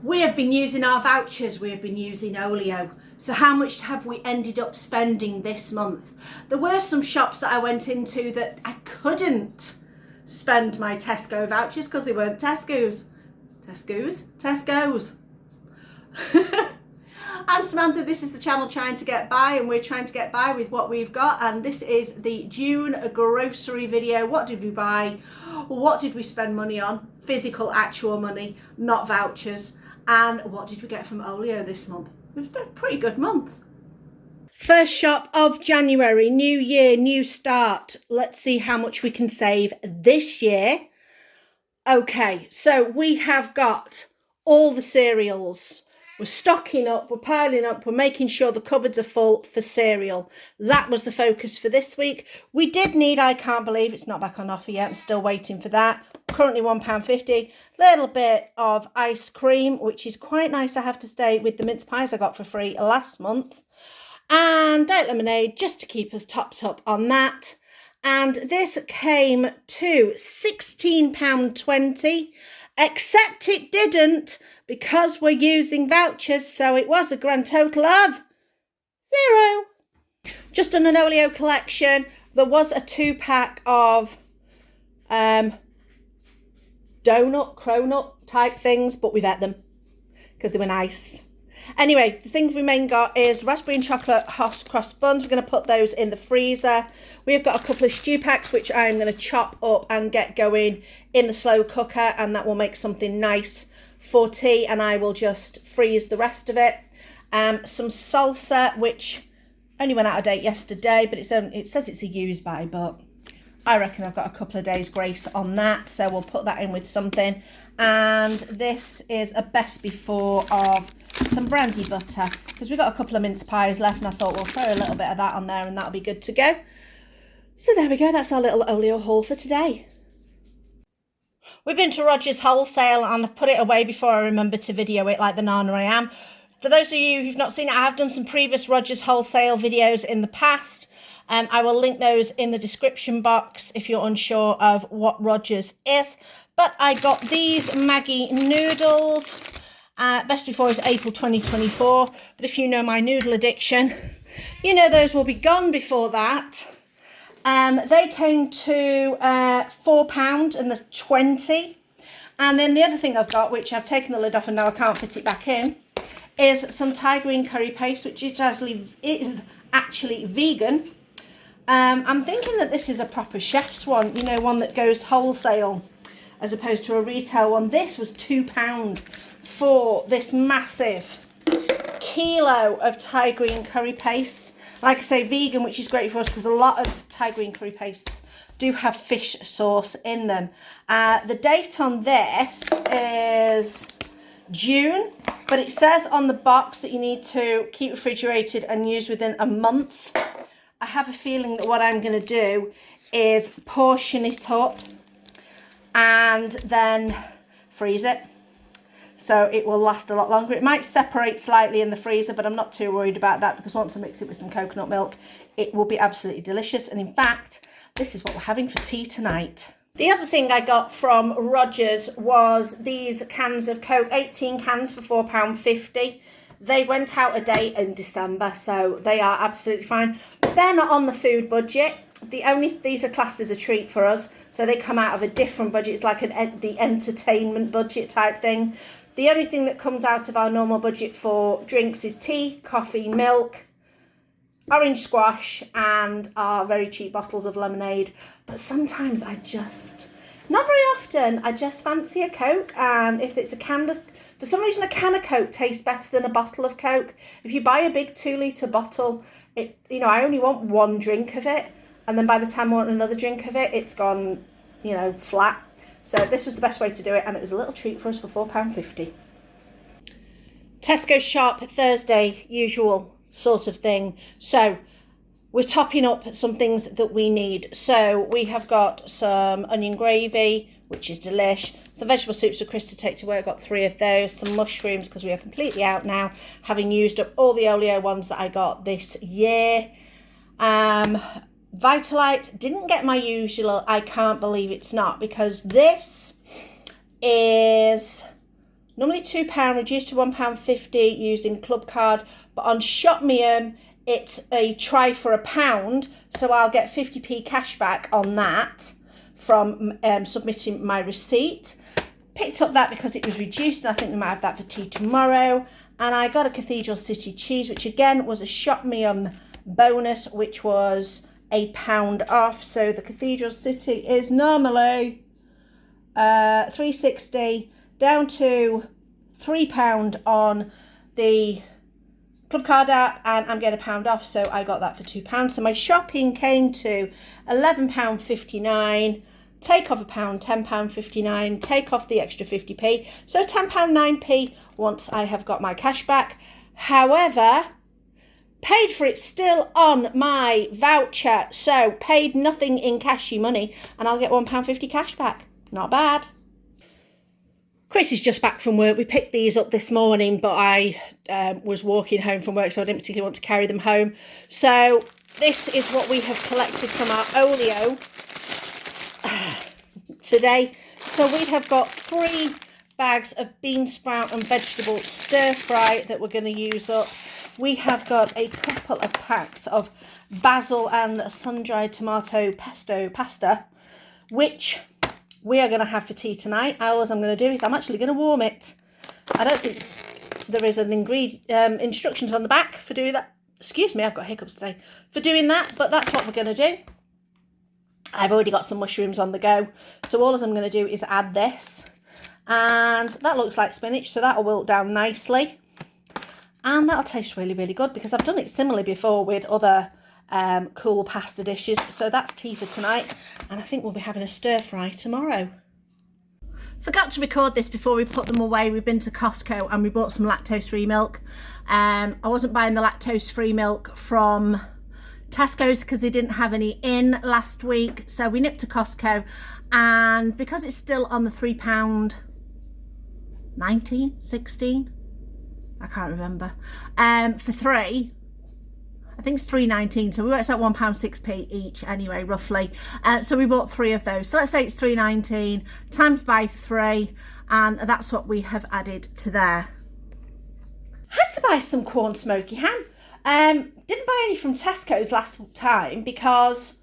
We have been using our vouchers, we have been using Olio. So how much have we ended up spending this month? There were some shops that I went into that I couldn't spend my Tesco vouchers because they weren't Tesco's. Tesco's. I'm Samantha, this is the channel Trying to Get By, and we're trying to get by with what we've got, and this is the June grocery video. What did we buy? What did we spend money on? Physical, actual money, not vouchers. And what did we get from Olio this month? It was a pretty good month. First shop of January, new year, new start. Let's see how much we can save this year. Okay, so we have got all the cereals. We're stocking up, we're piling up, we're making sure the cupboards are full for cereal. That was the focus for this week. We did need, I can't believe it's not back on offer yet, I'm still waiting for that. Currently £1.50. Little bit of ice cream, which is quite nice, I have to say, with the mince pies I got for free last month. And diet lemonade, just to keep us topped up on that. And this came to £16.20, except it didn't, because we're using vouchers, so it was a grand total of £0. Just on an Olio collection, there was a 2-pack of donut, cronut type things, but we've ate them because they were nice. Anyway, the things we mainly got is raspberry and chocolate hot cross buns. We're going to put those in the freezer. We've got a couple of stew packs, which I'm going to chop up and get going in the slow cooker, and that will make something nice for tea, and I will just freeze the rest of it. Some salsa, which only went out of date yesterday, but it says it's a use by, but I reckon I've got a couple of days grace on that, so we'll put that in with something. And this is a best before of some brandy butter, because we've got a couple of mince pies left, and I thought we'll throw a little bit of that on there and that'll be good to go. So there we go, that's our little Olio haul for today. We've been to Rogers Wholesale, and I've put it away before I remember to video it like the nana I am. For those of you who've not seen it, I have done some previous Rogers Wholesale videos in the past. I will link those in the description box if you're unsure of what Rogers is. But I got these Maggie noodles. Best before is April 2024. But if you know my noodle addiction, you know those will be gone before that. They came to £4 and there's 20. And then the other thing I've got, which I've taken the lid off and now I can't fit it back in, is some Thai green curry paste, which is actually vegan. I'm thinking that this is a proper chef's one, you know, one that goes wholesale as opposed to a retail one. This was £2 for this massive kilo of Thai green curry paste. Like I say, vegan, which is great for us because a lot of Thai green curry pastes do have fish sauce in them. The date on this is June, but it says on the box that you need to keep refrigerated and use within a month. I have a feeling that what I'm going to do is portion it up and then freeze it, so it will last a lot longer. It might separate slightly in the freezer, but I'm not too worried about that because once I mix it with some coconut milk, it will be absolutely delicious. And in fact, this is what we're having for tea tonight. The other thing I got from Rogers was these cans of Coke, 18 cans for £4.50. They went out of date in December, so they are absolutely fine. But they're not on the food budget. These are classed as a treat for us, so they come out of a different budget. It's like the entertainment budget type thing. The only thing that comes out of our normal budget for drinks is tea, coffee, milk, orange squash, and our very cheap bottles of lemonade. But sometimes not very often, I just fancy a Coke, and if it's for some reason a can of Coke tastes better than a bottle of Coke. If you buy a big 2-litre bottle, I only want one drink of it, and then by the time I want another drink of it, it's gone, flat. So this was the best way to do it, and it was a little treat for us for £4.50. Tesco shop Thursday, usual sort of thing. So we're topping up some things that we need. So we have got some onion gravy, which is delish. Some vegetable soups for Chris to take to work. Got 3 of those. Some mushrooms because we are completely out now, having used up all the Olio ones that I got this year. Vitalite, didn't get my usual, I can't believe it's not, because this is Normally £2, reduced to £1.50 using club card, but on ShopMeum it's a try for £1, so I'll get 50p cash back on that from submitting my receipt. Picked up that because it was reduced, and I think we might have that for tea tomorrow. And I got a Cathedral City cheese, which again was a ShopMeum bonus, which was £1 off. So the Cathedral City is normally £3.60 down to £3 on the club card app, and I'm getting £1 off, so I got that for £2. So my shopping came to £11.59. Take off £1, £10.59, take off the extra 50p, so £10.09 once I have got my cash back. However, paid for it still on my voucher, so paid nothing in cashy money, and I'll get £1.50 cash back. Not bad. Chris is just back from work. We picked these up this morning, but I was walking home from work, so I didn't particularly want to carry them home. So this is what we have collected from our oleo today. So we have got 3 bags of bean sprout and vegetable stir fry that we're going to use up. We have got a couple of packs of basil and sun-dried tomato pesto pasta, which we are going to have for tea tonight. All I'm going to do is I'm actually going to warm it. I don't think there is an instructions on the back for doing that. Excuse me, I've got hiccups today. For doing that, but that's what we're going to do. I've already got some mushrooms on the go. So all I'm going to do is add this. And that looks like spinach, so that'll wilt down nicely. And that'll taste really, really good, because I've done it similarly before with other cool pasta dishes. So that's tea for tonight. And I think we'll be having a stir fry tomorrow. Forgot to record this before we put them away. We've been to Costco and we bought some lactose-free milk. I wasn't buying the lactose-free milk from Tesco's because they didn't have any in last week, so we nipped to Costco, and because it's still on the £3.19, 16, I can't remember, for 3, I think it's £3.19, so we worked out £1.06 each anyway, roughly. So we bought 3 of those, so let's say it's £3.19 times by 3, and that's what we have added to there. Had to buy some corn smoky ham. Didn't buy any from Tesco's last time because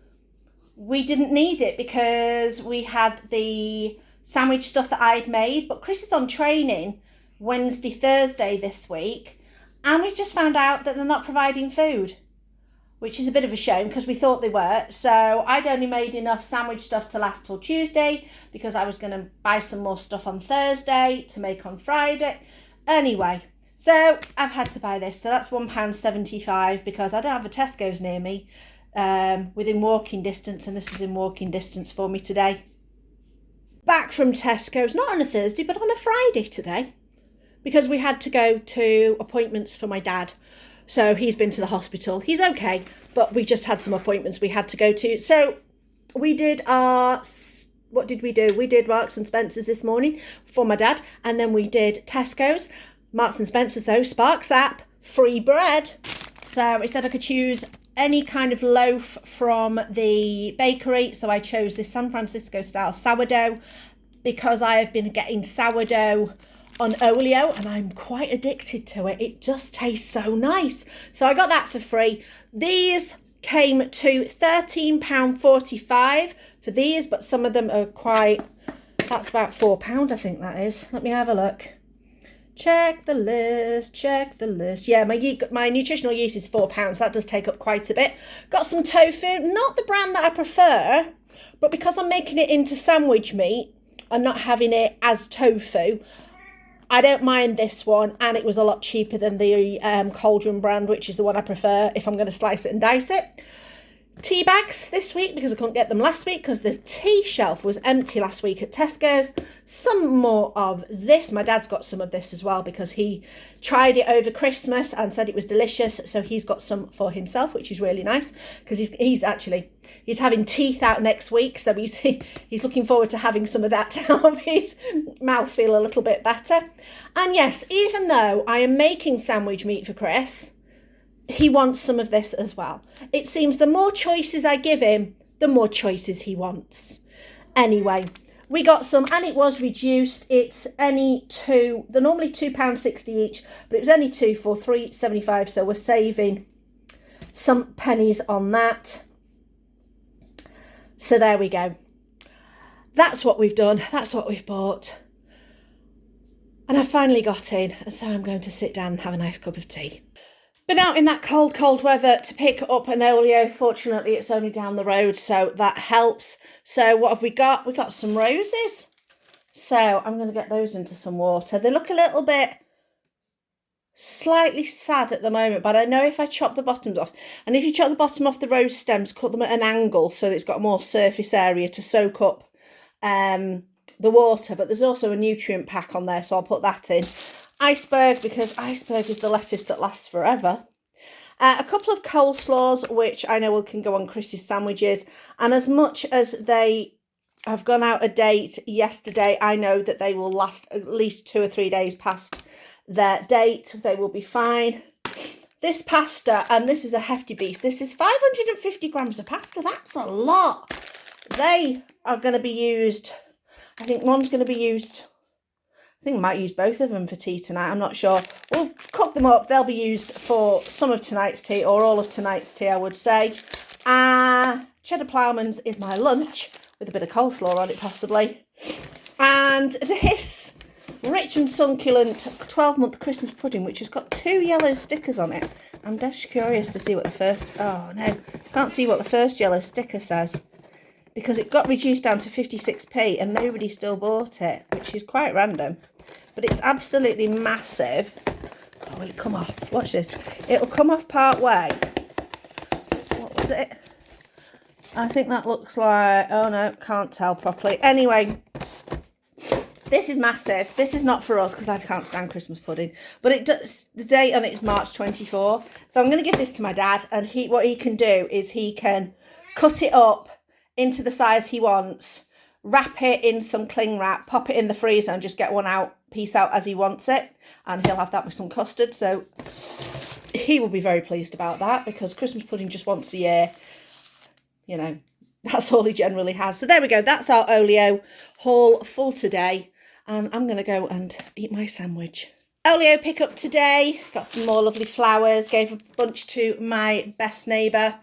we didn't need it, because we had the sandwich stuff that I'd made. But Chris is on training Wednesday, Thursday this week, and we've just found out that they're not providing food, which is a bit of a shame because we thought they were. So I'd only made enough sandwich stuff to last till Tuesday, because I was going to buy some more stuff on Thursday to make on Friday. Anyway, so I've had to buy this. So that's £1.75 because I don't have a Tesco's near me within walking distance, and this was in walking distance for me today. Back from Tesco's, not on a Thursday, but on a Friday today, because we had to go to appointments for my dad. So he's been to the hospital. He's okay, but we just had some appointments we had to go to. So we did what did we do? We did Marks and Spencer's this morning for my dad, and then we did Tesco's. Marks and Spencer's though, Sparks app, free bread. So it said I could choose any kind of loaf from the bakery. So I chose this San Francisco style sourdough because I have been getting sourdough on Oleo and I'm quite addicted to it. It just tastes so nice. So I got that for free. These came to £13.45 for these, but some of them are quite, that's about £4 I think that is. Let me have a look. Check the list, check the list. Yeah, my nutritional yeast is £4. That does take up quite a bit. Got some tofu, not the brand that I prefer, but because I'm making it into sandwich meat and not having it as tofu, I don't mind this one, and it was a lot cheaper than the Cauldron brand, which is the one I prefer if I'm going to slice it and dice it. Tea bags this week because I couldn't get them last week because the tea shelf was empty last week at Tesco's. Some more of this. My dad's got some of this as well because he tried it over Christmas and said it was delicious. So he's got some for himself, which is really nice because he's having teeth out next week. So he's looking forward to having some of that to help his mouth feel a little bit better. And yes, even though I am making sandwich meat for Chris, he wants some of this as well. It seems the more choices I give him, the more choices he wants. Anyway, We got some, and it was reduced. It's only two. They're normally £2.60 each, but it was only two for £3.75. So we're saving some pennies on that. So there we go. That's what we've done. That's what we've bought. And I finally got in, and so I'm going to sit down and have a nice cup of tea. Been out in that cold, cold weather to pick up an oleo. Fortunately, it's only down the road, so that helps. So what have we got? We got some roses. So I'm going to get those into some water. They look a little bit slightly sad at the moment, but I know if I chop the bottoms off, and if you chop the bottom off the rose stems, cut them at an angle so that it's got more surface area to soak up the water. But there's also a nutrient pack on there, so I'll put that in. Iceberg, because iceberg is the lettuce that lasts forever. A couple of coleslaws, which I know can go on Chris's sandwiches. And as much as they have gone out of date yesterday, I know that they will last at least 2 or 3 days past their date. They will be fine. This pasta, and this is a hefty beast. This is 550 grams of pasta. That's a lot. They are going to be used. I think one's going to be used. I think I might use both of them for tea tonight. I'm not sure. We'll cook them up. They'll be used for some of tonight's tea, or all of tonight's tea, I would say. Cheddar ploughmans is my lunch, with a bit of coleslaw on it, possibly. And this rich and succulent 12-month Christmas pudding, which has got 2 yellow stickers on it. I'm just curious to see what the first... Oh, no. Can't see what the first yellow sticker says, because it got reduced down to 56p and nobody still bought it, which is quite random. But it's absolutely massive. Oh, it'll come off. Watch this. It'll come off part way. What was it? I think that looks like... Oh, no, can't tell properly. Anyway, this is massive. This is not for us because I can't stand Christmas pudding. But it does. The date on it is March 24. So I'm going to give this to my dad. And what he can do is he can cut it up into the size he wants, wrap it in some cling wrap, pop it in the freezer and just get piece out as he wants it. And he'll have that with some custard. So he will be very pleased about that, because Christmas pudding just once a year, you know, that's all he generally has. So there we go. That's our oleo haul for today. And I'm going to go and eat my sandwich. Oleo pickup today. Got some more lovely flowers. Gave a bunch to my best neighbour.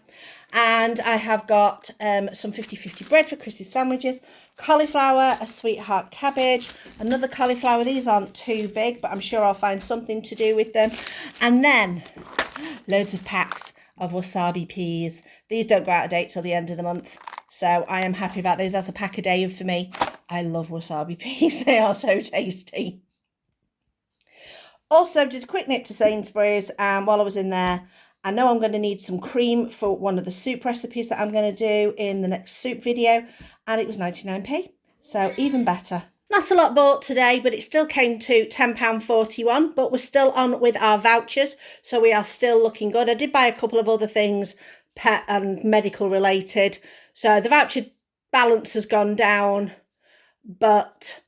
And I have got some 50-50 bread for Chris's sandwiches, cauliflower, a sweetheart cabbage, another cauliflower. These aren't too big, but I'm sure I'll find something to do with them. And then loads of packs of wasabi peas. These don't go out of date till the end of the month, so I am happy about these. That's a pack a day for me. I love wasabi peas. They are so tasty. Also did a quick nip to Sainsbury's, and while I was in there, I know I'm going to need some cream for one of the soup recipes that I'm going to do in the next soup video. And it was 99p. So even better. Not a lot bought today, but it still came to £10.41. But we're still on with our vouchers. So we are still looking good. I did buy a couple of other things, pet and medical related. So the voucher balance has gone down. But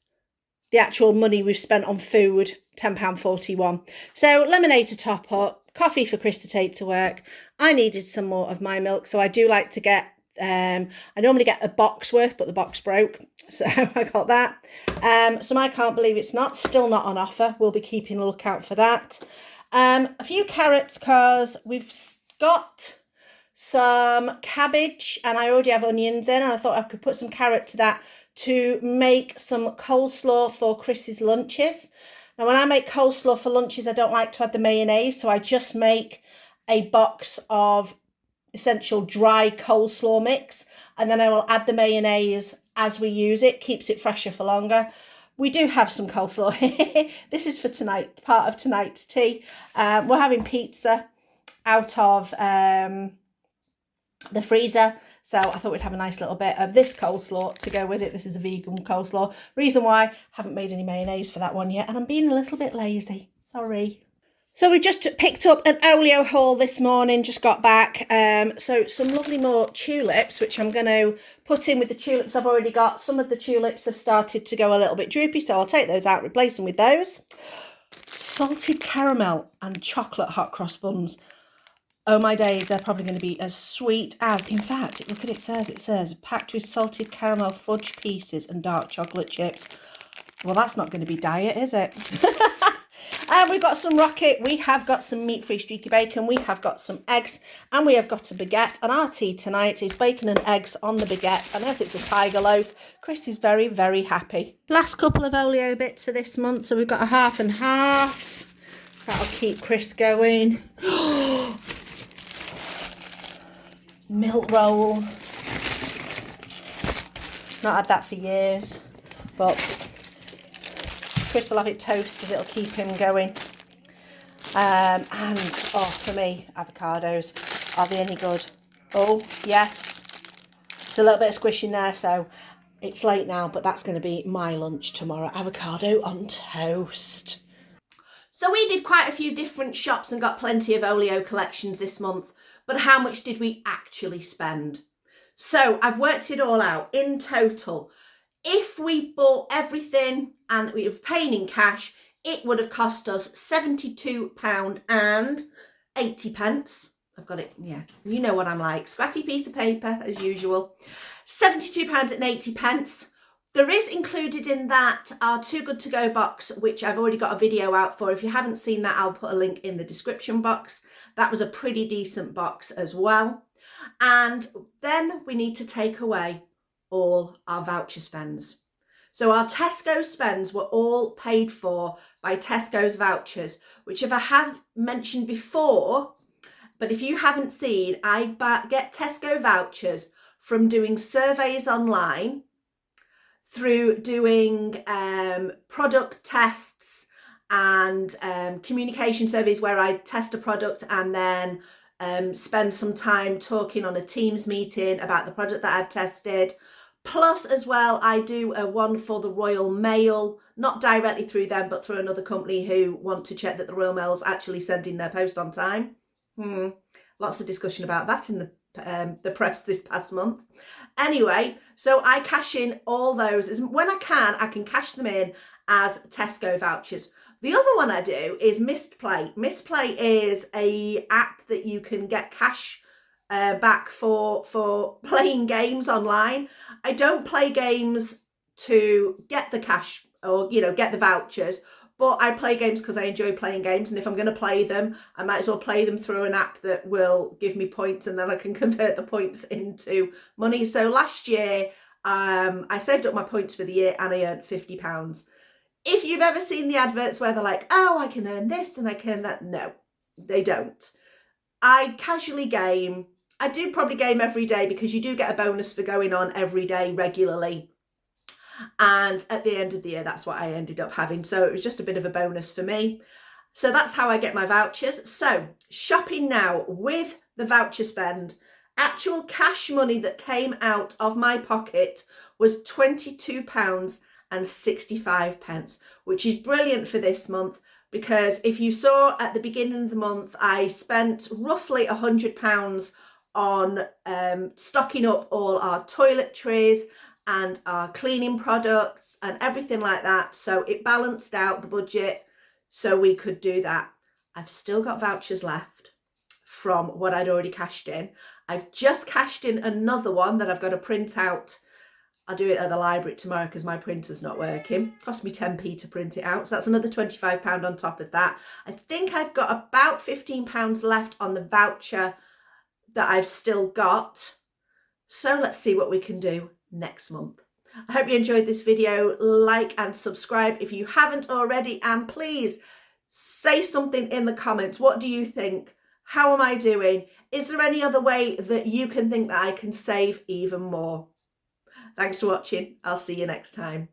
the actual money we've spent on food, £10.41. So lemonade to top up. Coffee for Chris to take to work. I needed some more of my milk, so I do like to get, I normally get a box worth, but the box broke, so I got that. So I can't believe it's still not on offer. We'll be keeping a lookout for that. A few carrots, because we've got some cabbage, and I already have onions in, and I thought I could put some carrot to that to make some coleslaw for Chris's lunches. Now, when I make coleslaw for lunches, I don't like to add the mayonnaise, so I just make a box of essential dry coleslaw mix, and then I will add the mayonnaise as we use it. Keeps it fresher for longer. We do have some coleslaw here. This is for tonight, part of tonight's tea. We're having pizza out of the freezer. So I thought we'd have a nice little bit of this coleslaw to go with it. This is a vegan coleslaw. Reason why I haven't made any mayonnaise for that one yet. And I'm being a little bit lazy. Sorry. So we've just picked up an oleo haul this morning. Just got back. So some lovely more tulips, which I'm going to put in with the tulips I've already got. Some of the tulips have started to go a little bit droopy. So I'll take those out, replace them with those. Salted caramel and chocolate hot cross buns. Oh my days, they're probably going to be as sweet as, in fact, look at it says, packed with salted caramel fudge pieces and dark chocolate chips. Well, that's not going to be diet, is it? And we've got some rocket, we have got some meat-free streaky bacon, we have got some eggs, and we have got a baguette. And our tea tonight is bacon and eggs on the baguette. And as it's a tiger loaf, Chris is very, very happy. Last couple of oleo bits for this month. So we've got a half and half. That'll keep Chris going. Milk roll. Not had that for years, but Chris will have it toasted, it'll keep him going. And, oh, for me, avocados. Are they any good? Oh, yes. There's a little bit of squish in there, so it's late now, but that's going to be my lunch tomorrow. Avocado on toast. So we did quite a few different shops and got plenty of oleo collections this month, but how much did we actually spend? So I've worked it all out. In total, if we bought everything and we were paying in cash, it would have cost us £72.80. I've got it, yeah, you know what I'm like. Scratty piece of paper, as usual. £72.80. There is included in that our Too Good To Go box, which I've already got a video out for. If you haven't seen that, I'll put a link in the description box. That was a pretty decent box as well. And then we need to take away all our voucher spends. So our Tesco spends were all paid for by Tesco's vouchers, which if I have mentioned before, but if you haven't seen, I get Tesco vouchers from doing surveys online, through doing product tests and communication surveys where I test a product and then spend some time talking on a Teams meeting about the product that I've tested. Plus as well, I do a one for the Royal Mail, not directly through them, but through another company who want to check that the Royal Mail's actually sending their post on time. Lots of discussion about that in the press this past month. Anyway, so I cash in all those. When I can cash them in as Tesco vouchers. The other one I do is Misplay. Misplay is a app that you can get cash back for playing games online. I don't play games to get the cash or, you know, get the vouchers, but I play games because I enjoy playing games. And if I'm going to play them, I might as well play them through an app that will give me points and then I can convert the points into money. So last year, I saved up my points for the year and I earned £50. If you've ever seen the adverts where they're like, oh, I can earn this and I can that. No, they don't. I casually game. I do probably game every day because you do get a bonus for going on every day regularly. And at the end of the year, that's what I ended up having. So it was just a bit of a bonus for me. So that's how I get my vouchers. So shopping now with the voucher spend, actual cash money that came out of my pocket was £22.65, which is brilliant for this month. Because if you saw at the beginning of the month, I spent roughly £100 on stocking up all our toiletries and our cleaning products and everything like that. So it balanced out the budget so we could do that. I've still got vouchers left from what I'd already cashed in. I've just cashed in another one that I've got to print out. I'll do it at the library tomorrow because my printer's not working. Cost me 10p to print it out. So that's another £25 on top of that. I think I've got about £15 left on the voucher that I've still got. So let's see what we can do next month. I hope you enjoyed this video. Like and subscribe if you haven't already, and please say something in the comments. What do you think? How am I doing? Is there any other way that you can think that I can save even more? Thanks for watching. I'll see you next time.